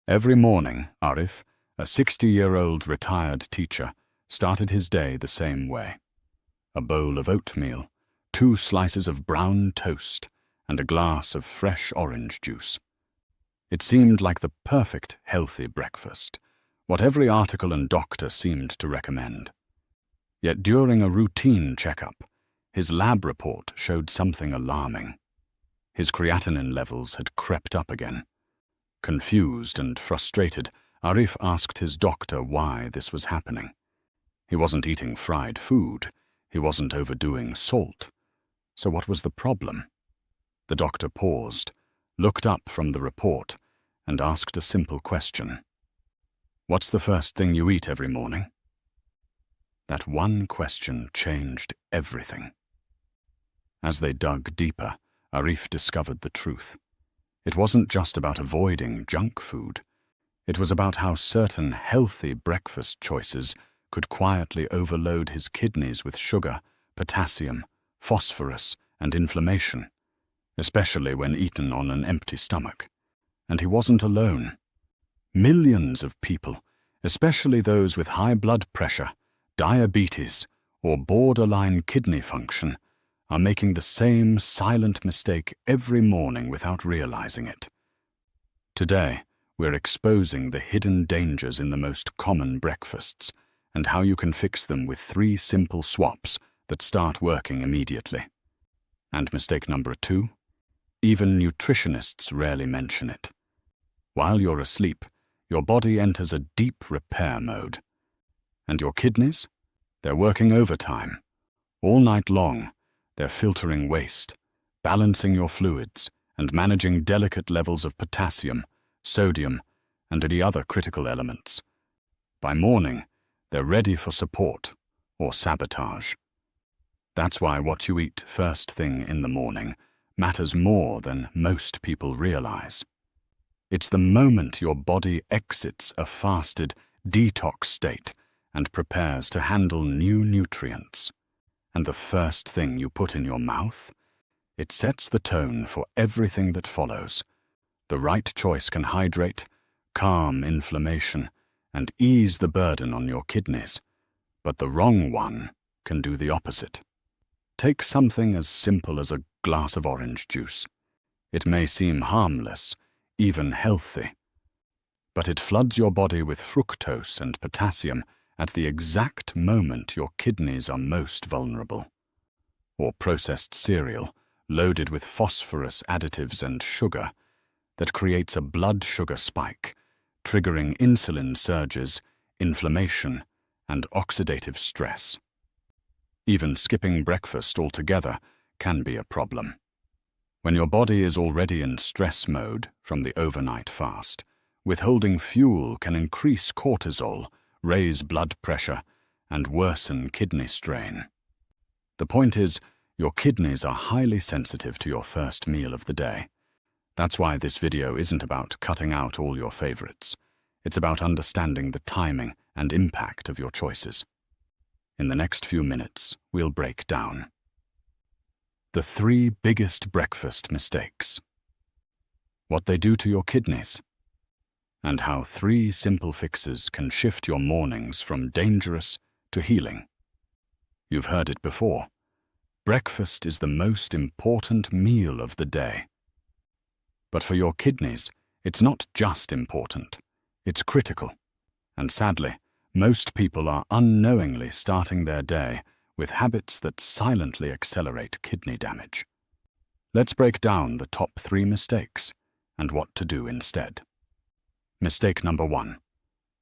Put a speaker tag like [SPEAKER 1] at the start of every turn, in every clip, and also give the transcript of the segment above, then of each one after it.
[SPEAKER 1] Every morning, Arif, a 60-year-old retired teacher, started his day the same way. A bowl of oatmeal, 2 slices of brown toast, and a glass of fresh orange juice. It seemed like the perfect healthy breakfast, what every article and doctor seemed to recommend. Yet during a routine checkup, his lab report showed something alarming. His creatinine levels had crept up again. Confused and frustrated, Arif asked his doctor why this was happening. He wasn't eating fried food. He wasn't overdoing salt. So what was the problem? The doctor paused, looked up from the report, and asked a simple question. "What's the first thing you eat every morning?" That one question changed everything. As they dug deeper, Arif discovered the truth. It wasn't just about avoiding junk food. It was about how certain healthy breakfast choices could quietly overload his kidneys with sugar, potassium, phosphorus, and inflammation, especially when eaten on an empty stomach. And he wasn't alone. Millions of people, especially those with high blood pressure, diabetes, or borderline kidney function, are making the same silent mistake every morning without realizing it. Today, we're exposing the hidden dangers in the most common breakfasts and how you can fix them with 3 simple swaps that start working immediately. And mistake number 2? Even nutritionists rarely mention it. While you're asleep, your body enters a deep repair mode. And your kidneys? They're working overtime. All night long, they're filtering waste, balancing your fluids, and managing delicate levels of potassium, sodium, and any other critical elements. By morning, they're ready for support or sabotage. That's why what you eat first thing in the morning matters more than most people realize. It's the moment your body exits a fasted, detox state and prepares to handle new nutrients. And the first thing you put in your mouth, it sets the tone for everything that follows. The right choice can hydrate, calm inflammation, and ease the burden on your kidneys, but the wrong one can do the opposite. Take something as simple as a glass of orange juice. It may seem harmless, even healthy, but it floods your body with fructose and potassium at the exact moment your kidneys are most vulnerable. Or processed cereal, loaded with phosphorus additives and sugar, that creates a blood sugar spike, triggering insulin surges, inflammation, and oxidative stress. Even skipping breakfast altogether can be a problem. When your body is already in stress mode from the overnight fast, withholding fuel can increase cortisol, raise blood pressure, and worsen kidney strain. The point is, your kidneys are highly sensitive to your first meal of the day. That's why this video isn't about cutting out all your favorites. It's about understanding the timing and impact of your choices. In the next few minutes, we'll break down the 3 biggest breakfast mistakes, what they do to your kidneys, and how 3 simple fixes can shift your mornings from dangerous to healing. You've heard it before. Breakfast is the most important meal of the day. But for your kidneys, it's not just important, it's critical. And sadly, most people are unknowingly starting their day with habits that silently accelerate kidney damage. Let's break down the top 3 mistakes and what to do instead. Mistake number 1,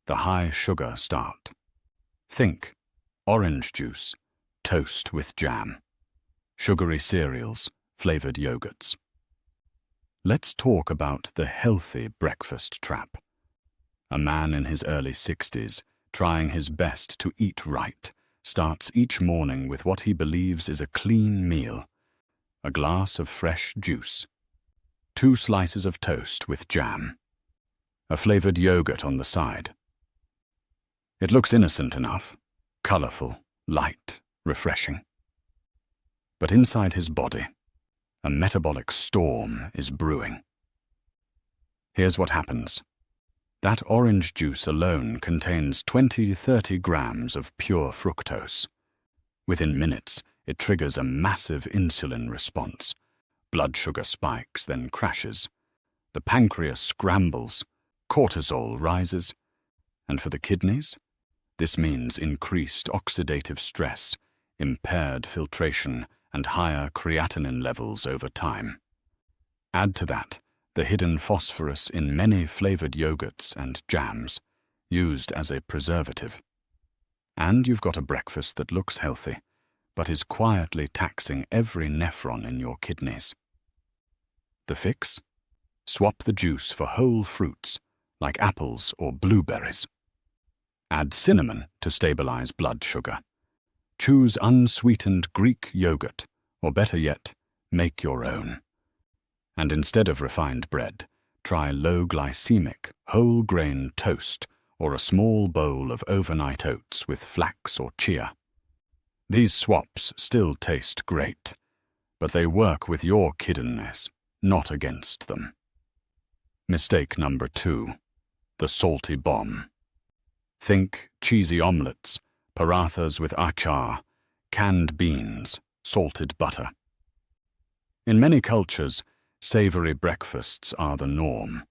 [SPEAKER 1] the high sugar start. Think orange juice, toast with jam, sugary cereals, flavored yogurts. Let's talk about the healthy breakfast trap. A man in his early 60s, trying his best to eat right, starts each morning with what he believes is a clean meal: a glass of fresh juice, 2 slices of toast with jam, a flavored yogurt on the side. It looks innocent enough, colorful, light, refreshing. But inside his body, a metabolic storm is brewing. Here's what happens. That orange juice alone contains 20 to 30 grams of pure fructose. Within minutes, it triggers a massive insulin response. Blood sugar spikes, then crashes. The pancreas scrambles, cortisol rises. And for the kidneys, this means increased oxidative stress, impaired filtration, and higher creatinine levels over time. Add to that the hidden phosphorus in many flavored yogurts and jams, used as a preservative. And you've got a breakfast that looks healthy, but is quietly taxing every nephron in your kidneys. The fix? Swap the juice for whole fruits, like apples or blueberries. Add cinnamon to stabilize blood sugar. Choose unsweetened Greek yogurt, or better yet, make your own. And instead of refined bread, try low-glycemic, whole-grain toast or a small bowl of overnight oats with flax or chia. These swaps still taste great, but they work with your kiddenness, not against them. Mistake number 2. The salty bomb. Think cheesy omelettes, parathas with achar, canned beans, salted butter. In many cultures, savory breakfasts are the norm,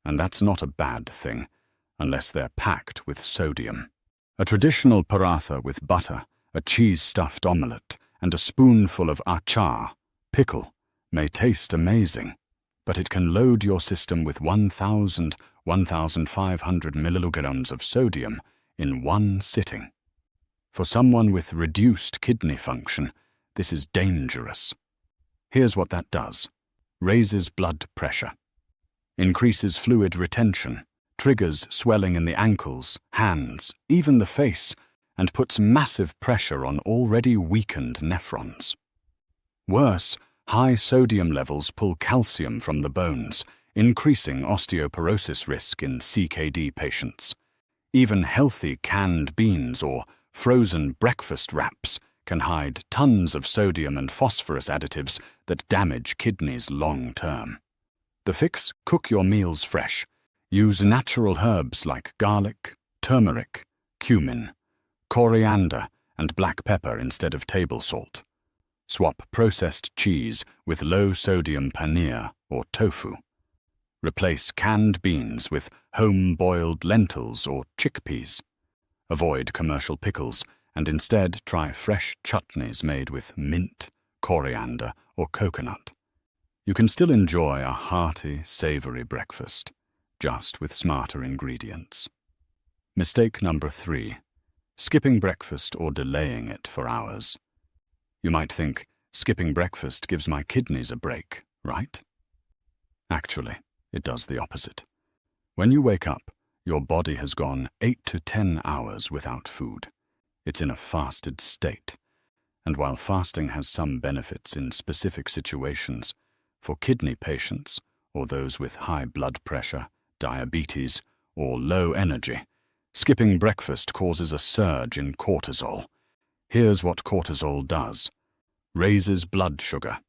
[SPEAKER 1] and that's not a bad thing, unless they're packed with sodium. A traditional paratha with butter, a cheese-stuffed omelette, and a spoonful of achar, pickle, may taste amazing, but it can load your system with 1,000–1,500 milligrams of sodium in one sitting. For someone with reduced kidney function, this is dangerous. Here's what that does. Raises blood pressure, increases fluid retention, triggers swelling in the ankles, hands, even the face, and puts massive pressure on already weakened nephrons. Worse, high sodium levels pull calcium from the bones, increasing osteoporosis risk in CKD patients. Even healthy canned beans or frozen breakfast wraps can hide tons of sodium and phosphorus additives that damage kidneys long-term. The fix? Cook your meals fresh. Use natural herbs like garlic, turmeric, cumin, coriander, and black pepper instead of table salt. Swap processed cheese with low-sodium paneer or tofu. Replace canned beans with home-boiled lentils or chickpeas. Avoid commercial pickles and instead try fresh chutneys made with mint, coriander, or coconut. You can still enjoy a hearty, savory breakfast, just with smarter ingredients. Mistake number 3. Skipping breakfast or delaying it for hours. You might think, skipping breakfast gives my kidneys a break, right? Actually, it does the opposite. When you wake up, your body has gone 8 to 10 hours without food. It's in a fasted state. And while fasting has some benefits in specific situations, for kidney patients or those with high blood pressure, diabetes, or low energy, skipping breakfast causes a surge in cortisol. Here's what cortisol does. Raises blood sugar,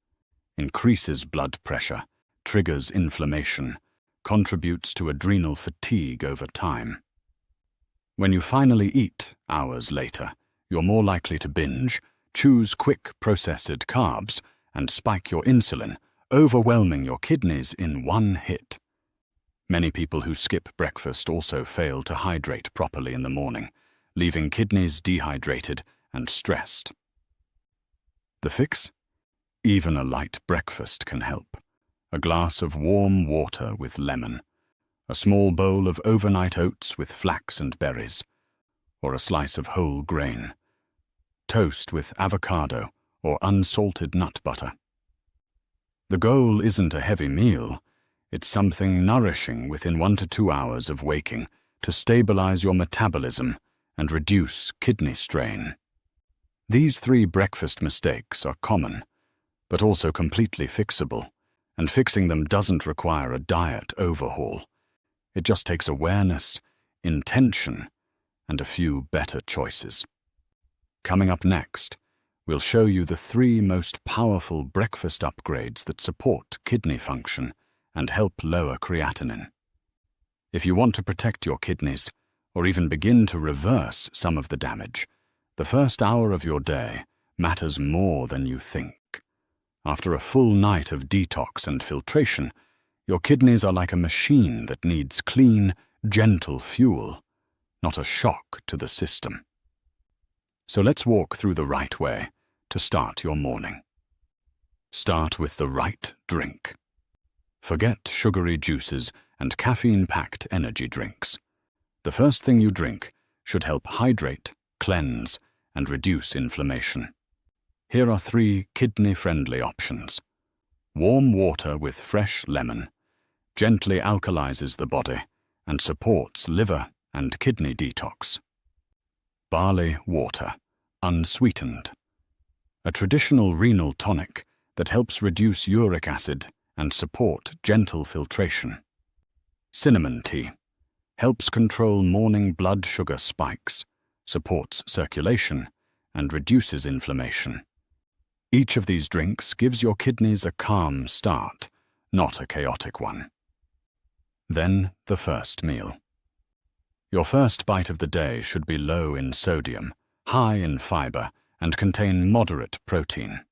[SPEAKER 1] increases blood pressure, triggers inflammation, contributes to adrenal fatigue over time. When you finally eat hours later, you're more likely to binge, choose quick processed carbs, and spike your insulin, overwhelming your kidneys in one hit. Many people who skip breakfast also fail to hydrate properly in the morning, leaving kidneys dehydrated and stressed. The fix? Even a light breakfast can help. A glass of warm water with lemon, a small bowl of overnight oats with flax and berries, or a slice of whole grain. Toast with avocado or unsalted nut butter. The goal isn't a heavy meal. It's something nourishing within 1 to 2 hours of waking to stabilize your metabolism and reduce kidney strain. These 3 breakfast mistakes are common, but also completely fixable, and fixing them doesn't require a diet overhaul. It just takes awareness, intention, and a few better choices. Coming up next, we'll show you the 3 most powerful breakfast upgrades that support kidney function and help lower creatinine. If you want to protect your kidneys, or even begin to reverse some of the damage, the first hour of your day matters more than you think. After a full night of detox and filtration, your kidneys are like a machine that needs clean, gentle fuel, not a shock to the system. So let's walk through the right way to start your morning. Start with the right drink. Forget sugary juices and caffeine-packed energy drinks. The first thing you drink should help hydrate, cleanse, and reduce inflammation. Here are 3 kidney-friendly options. Warm water with fresh lemon gently alkalizes the body and supports liver and kidney detox. Barley water, unsweetened. A traditional renal tonic that helps reduce uric acid and support gentle filtration. Cinnamon tea helps control morning blood sugar spikes, supports circulation, and reduces inflammation. Each of these drinks gives your kidneys a calm start, not a chaotic one. Then the first meal. Your first bite of the day should be low in sodium, high in fiber, and contain moderate protein.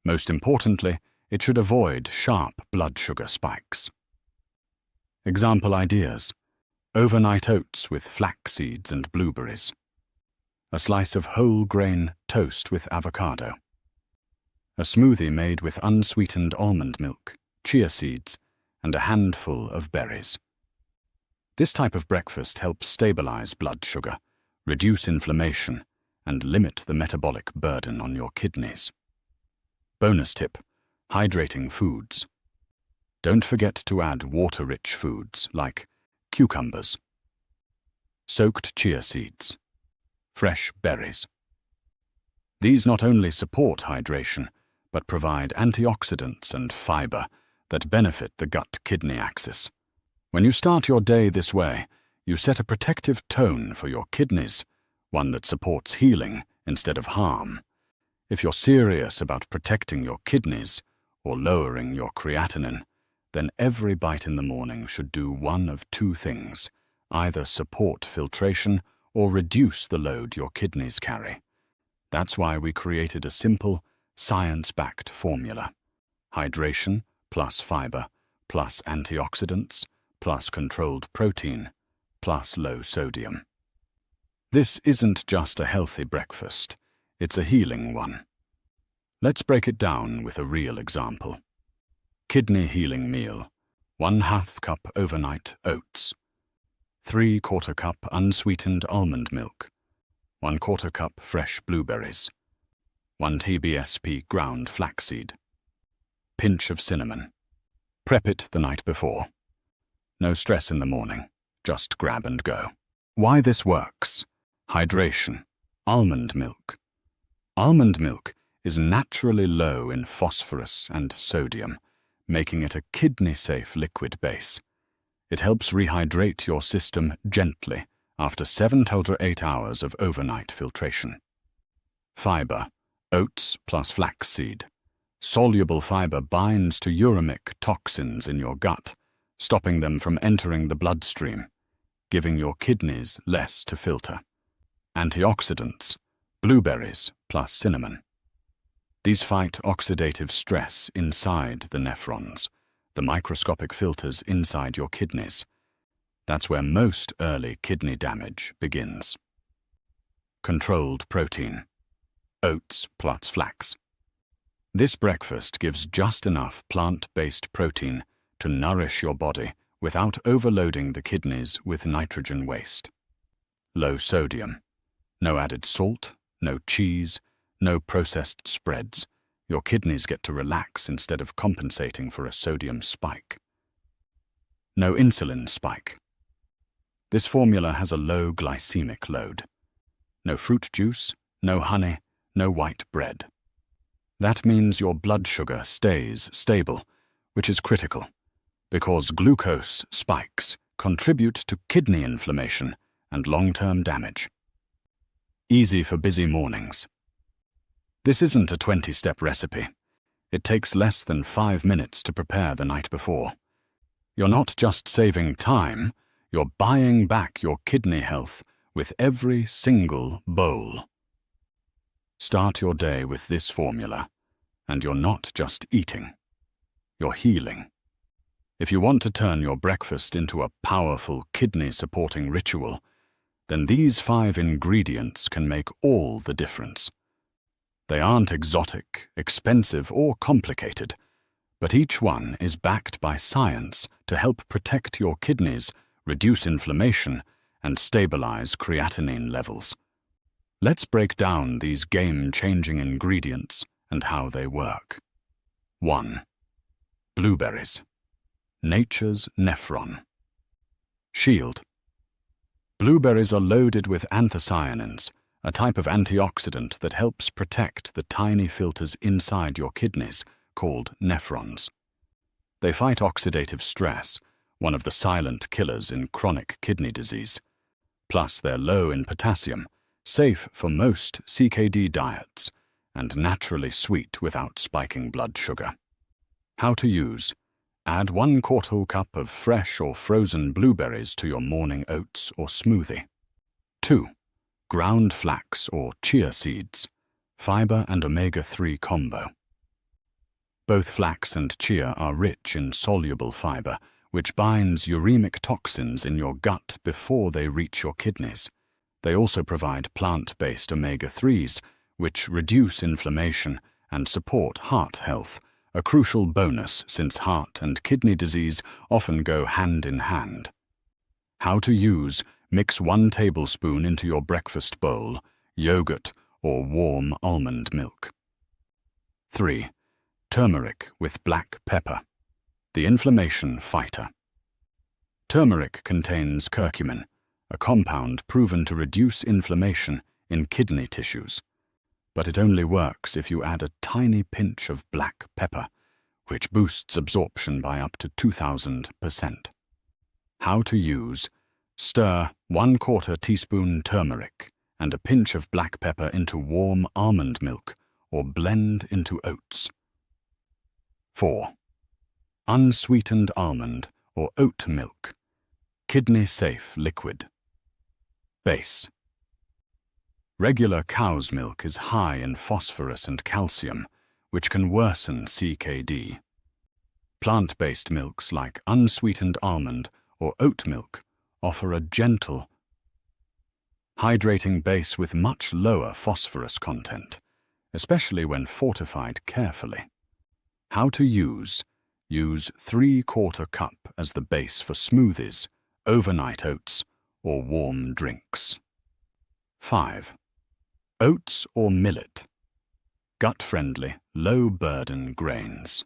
[SPEAKER 1] Most importantly, it should avoid sharp blood sugar spikes. Example ideas: overnight oats with flax seeds and blueberries. A slice of whole grain toast with avocado. A smoothie made with unsweetened almond milk, chia seeds, and a handful of berries. This type of breakfast helps stabilize blood sugar, reduce inflammation, and limit the metabolic burden on your kidneys. Bonus tip: hydrating foods. Don't forget to add water-rich foods like cucumbers, soaked chia seeds, fresh berries. These not only support hydration, but provide antioxidants and fiber that benefit the gut-kidney axis. When you start your day this way, you set a protective tone for your kidneys, one that supports healing instead of harm. If you're serious about protecting your kidneys or lowering your creatinine, then every bite in the morning should do one of 2 things: either support filtration or reduce the load your kidneys carry. That's why we created a simple, science-backed formula: hydration plus fiber plus antioxidants plus controlled protein plus low sodium. This isn't just a healthy breakfast, it's a healing one. Let's break it down with a real example. Kidney healing meal: 1/2 cup overnight oats, 3/4 cup unsweetened almond milk, 1/4 cup fresh blueberries, 1 TBSP ground flaxseed, pinch of cinnamon. Prep it the night before. No stress in the morning, just grab and go. Why this works: hydration, almond milk. Almond milk is naturally low in phosphorus and sodium, making it a kidney-safe liquid base. It helps rehydrate your system gently after 7 to 8 hours of overnight filtration. Fiber, oats plus flaxseed. Soluble fiber binds to uremic toxins in your gut, stopping them from entering the bloodstream, giving your kidneys less to filter. Antioxidants, blueberries plus cinnamon. These fight oxidative stress inside the nephrons, the microscopic filters inside your kidneys. That's where most early kidney damage begins. Controlled protein, oats plus flax. This breakfast gives just enough plant-based protein to nourish your body without overloading the kidneys with nitrogen waste. Low sodium. No added salt, no cheese, no processed spreads. Your kidneys get to relax instead of compensating for a sodium spike. No insulin spike. This formula has a low glycemic load. No fruit juice, no honey, no white bread. That means your blood sugar stays stable, which is critical, because glucose spikes contribute to kidney inflammation and long-term damage. Easy for busy mornings. This isn't a 20-step recipe. It takes less than 5 minutes to prepare the night before. You're not just saving time, you're buying back your kidney health with every single bowl. Start your day with this formula, and you're not just eating, you're healing. If you want to turn your breakfast into a powerful kidney-supporting ritual, then these 5 ingredients can make all the difference. They aren't exotic, expensive, or complicated, but each one is backed by science to help protect your kidneys, reduce inflammation, and stabilize creatinine levels. Let's break down these game-changing ingredients and how they work. 1. Blueberries. Nature's nephron. Shield. Blueberries are loaded with anthocyanins, a type of antioxidant that helps protect the tiny filters inside your kidneys, called nephrons. They fight oxidative stress, one of the silent killers in chronic kidney disease. Plus, they're low in potassium, safe for most CKD diets, and naturally sweet without spiking blood sugar. How to use. Add 1/4 cup of fresh or frozen blueberries to your morning oats or smoothie. 2. Ground flax or chia seeds, fiber and omega-3 combo. Both flax and chia are rich in soluble fiber, which binds uremic toxins in your gut before they reach your kidneys. They also provide plant-based omega-3s, which reduce inflammation and support heart health, a crucial bonus since heart and kidney disease often go hand in hand. How to use. Mix 1 tablespoon into your breakfast bowl, yogurt, or warm almond milk. 3. Turmeric with black pepper, the inflammation fighter. Turmeric contains curcumin, a compound proven to reduce inflammation in kidney tissues. But it only works if you add a tiny pinch of black pepper, which boosts absorption by up to 2,000%. How to use. Stir 1/4 teaspoon turmeric and a pinch of black pepper into warm almond milk or blend into oats. 4. Unsweetened almond or oat milk, kidney-safe liquid. Base. Regular cow's milk is high in phosphorus and calcium, which can worsen CKD. Plant-based milks like unsweetened almond or oat milk offer a gentle, hydrating base with much lower phosphorus content, especially when fortified carefully. How to use. Use 3/4 cup as the base for smoothies, overnight oats, or warm drinks. 5. Oats or millet. Gut-friendly, low-burden grains.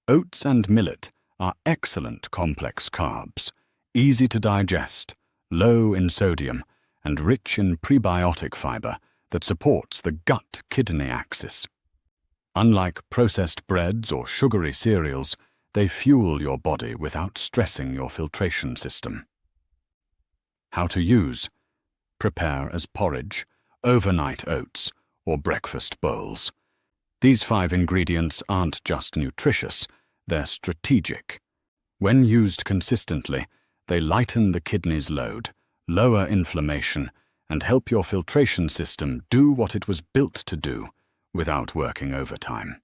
[SPEAKER 1] Oats and millet are excellent complex carbs, easy to digest, low in sodium, and rich in prebiotic fiber that supports the gut-kidney axis. Unlike processed breads or sugary cereals, they fuel your body without stressing your filtration system. How to use. Prepare as porridge, overnight oats, or breakfast bowls. These 5 ingredients aren't just nutritious, they're strategic. When used consistently, they lighten the kidney's load, lower inflammation, and help your filtration system do what it was built to do without working overtime.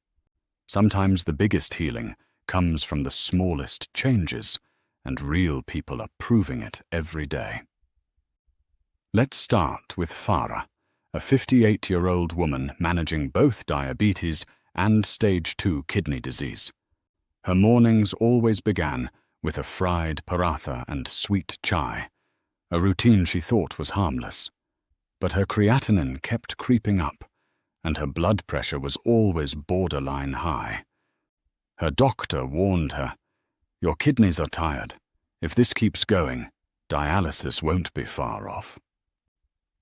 [SPEAKER 1] Sometimes the biggest healing comes from the smallest changes, and real people are proving it every day. Let's start with Farah, a 58-year-old woman managing both diabetes and stage 2 kidney disease. Her mornings always began with a fried paratha and sweet chai, a routine she thought was harmless. But her creatinine kept creeping up, and her blood pressure was always borderline high. Her doctor warned her, "Your kidneys are tired. If this keeps going, dialysis won't be far off."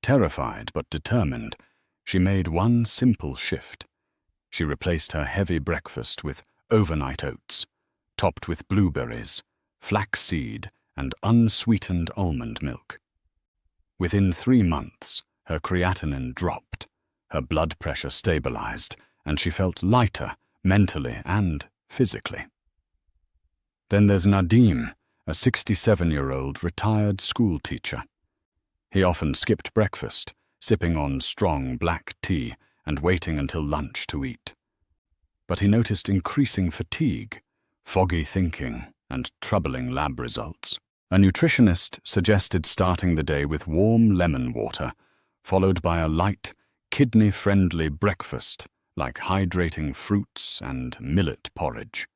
[SPEAKER 1] Terrified but determined, she made one simple shift. She replaced her heavy breakfast with overnight oats, topped with blueberries, flaxseed, and unsweetened almond milk. Within 3 months, her creatinine dropped, her blood pressure stabilized, and she felt lighter mentally and physically. Then there's Nadim, a 67-year-old retired school teacher. He often skipped breakfast, sipping on strong black tea and waiting until lunch to eat. But he noticed increasing fatigue, foggy thinking, and troubling lab results. A nutritionist suggested starting the day with warm lemon water, followed by a light, kidney-friendly breakfast like hydrating fruits and millet porridge.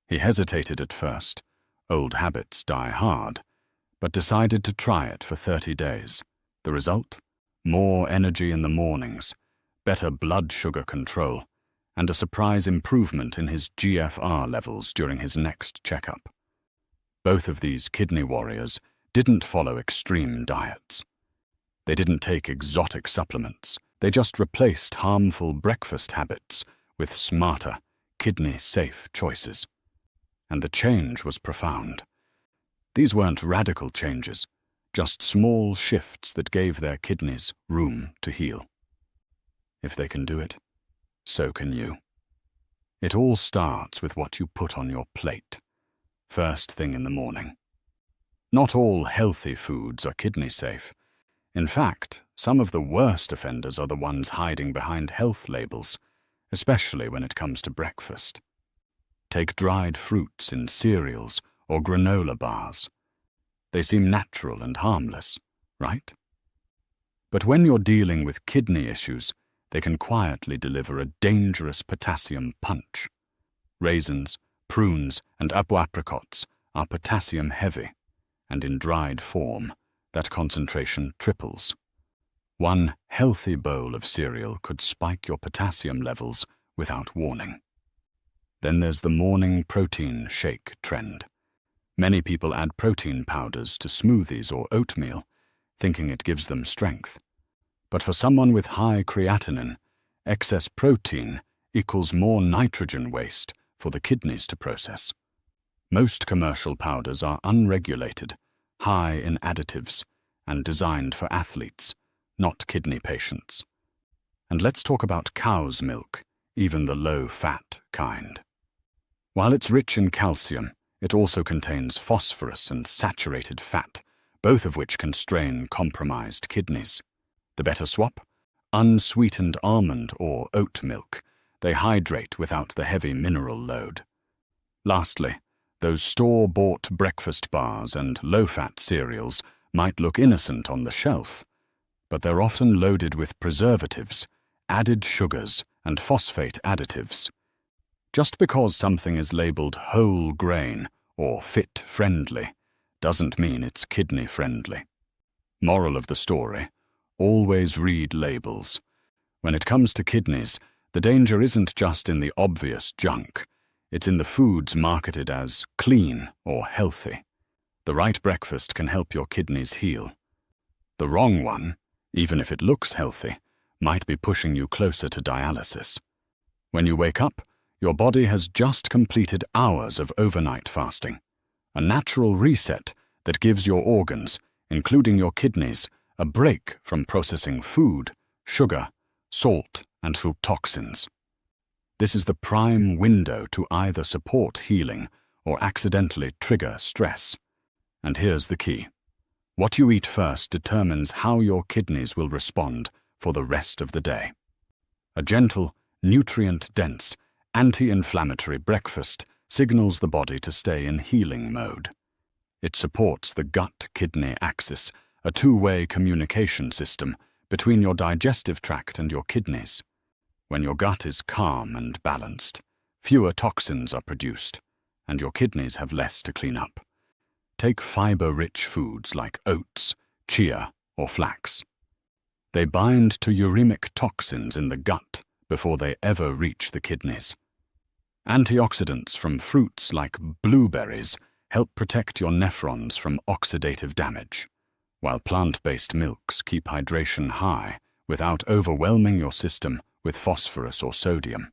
[SPEAKER 1] He hesitated at first, old habits die hard, but decided to try it for 30 days. The result? More energy in the mornings, better blood sugar control, and a surprise improvement in his GFR levels during his next checkup. Both of these kidney warriors didn't follow extreme diets. They didn't take exotic supplements. They just replaced harmful breakfast habits with smarter, kidney-safe choices. And the change was profound. These weren't radical changes, just small shifts that gave their kidneys room to heal. If they can do it, so can you. It all starts with what you put on your plate, first thing in the morning. Not all healthy foods are kidney safe. In fact, some of the worst offenders are the ones hiding behind health labels, especially when it comes to breakfast. Take dried fruits in cereals or granola bars. They seem natural and harmless, right? But when you're dealing with kidney issues, they can quietly deliver a dangerous potassium punch. Raisins, prunes, and apple apricots are potassium heavy, and in dried form, that concentration triples. One healthy bowl of cereal could spike your potassium levels without warning. Then there's the morning protein shake trend. Many people add protein powders to smoothies or oatmeal, thinking it gives them strength. But for someone with high creatinine, excess protein equals more nitrogen waste for the kidneys to process. Most commercial powders are unregulated, high in additives, and designed for athletes, not kidney patients. And let's talk about cow's milk, even the low-fat kind. While it's rich in calcium, it also contains phosphorus and saturated fat, both of which can strain compromised kidneys. The better swap? Unsweetened almond or oat milk. They hydrate without the heavy mineral load. Lastly, those store-bought breakfast bars and low-fat cereals might look innocent on the shelf, but they're often loaded with preservatives, added sugars, and phosphate additives. Just because something is labeled whole grain or fit-friendly doesn't mean it's kidney-friendly. Moral of the story: always read labels. When it comes to kidneys, the danger isn't just in the obvious junk. It's in the foods marketed as clean or healthy. The right breakfast can help your kidneys heal. The wrong one, even if it looks healthy, might be pushing you closer to dialysis. When you wake up, your body has just completed hours of overnight fasting, a natural reset that gives your organs, including your kidneys, a break from processing food, sugar, salt, and through toxins. This is the prime window to either support healing or accidentally trigger stress. And here's the key. What you eat first determines how your kidneys will respond for the rest of the day. A gentle, nutrient-dense, anti-inflammatory breakfast signals the body to stay in healing mode. It supports the gut-kidney axis, a two-way communication system between your digestive tract and your kidneys. When your gut is calm and balanced, fewer toxins are produced, and your kidneys have less to clean up. Take fiber-rich foods like oats, chia, or flax. They bind to uremic toxins in the gut before they ever reach the kidneys. Antioxidants from fruits like blueberries help protect your nephrons from oxidative damage, while plant-based milks keep hydration high without overwhelming your system with phosphorus or sodium.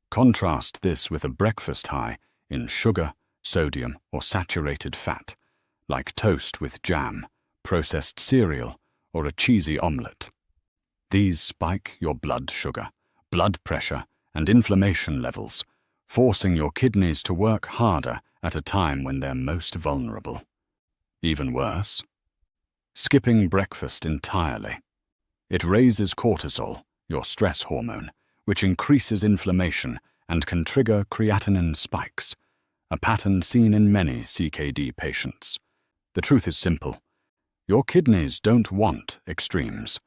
[SPEAKER 1] Contrast this with a breakfast high in sugar, sodium, or saturated fat, like toast with jam, processed cereal, or a cheesy omelette. These spike your blood sugar, blood pressure, and inflammation levels, forcing your kidneys to work harder at a time when they're most vulnerable. Even worse, skipping breakfast entirely. It raises cortisol, your stress hormone, which increases inflammation and can trigger creatinine spikes, a pattern seen in many CKD patients. The truth is simple. Your kidneys don't want extremes.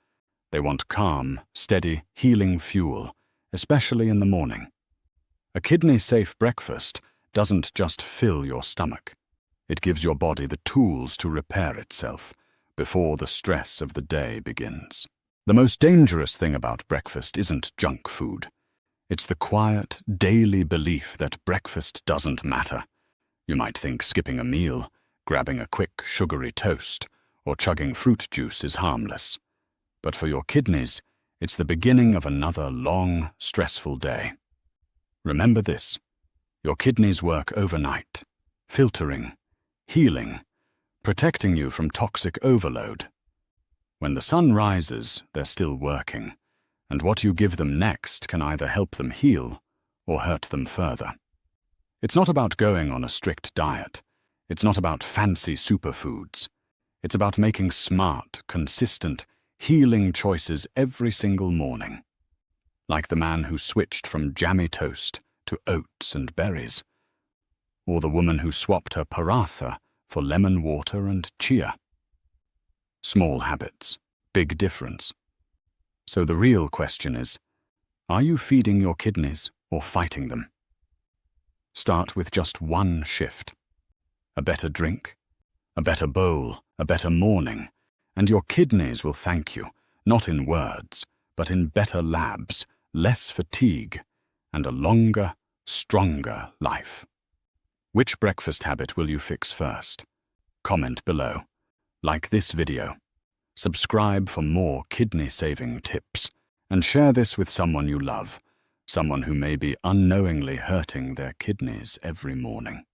[SPEAKER 1] They want calm, steady, healing fuel, especially in the morning. A kidney-safe breakfast doesn't just fill your stomach. It gives your body the tools to repair itself before the stress of the day begins. The most dangerous thing about breakfast isn't junk food. It's the quiet, daily belief that breakfast doesn't matter. You might think skipping a meal, grabbing a quick, sugary toast, or chugging fruit juice is harmless. But for your kidneys, it's the beginning of another long, stressful day. Remember this: your kidneys work overnight, filtering, healing, protecting you from toxic overload. When the sun rises, they're still working, and what you give them next can either help them heal or hurt them further. It's not about going on a strict diet. It's not about fancy superfoods. It's about making smart, consistent, healing choices every single morning. Like the man who switched from jammy toast to oats and berries, or the woman who swapped her paratha for lemon water and chia. Small habits, big difference. So the real question is, are you feeding your kidneys or fighting them? Start with just one shift. A better drink, a better bowl, a better morning, and your kidneys will thank you, not in words, but in better labs, less fatigue, and a longer, stronger life. Which breakfast habit will you fix first? Comment below. Like this video. Subscribe for more kidney-saving tips, and share this with someone you love, someone who may be unknowingly hurting their kidneys every morning.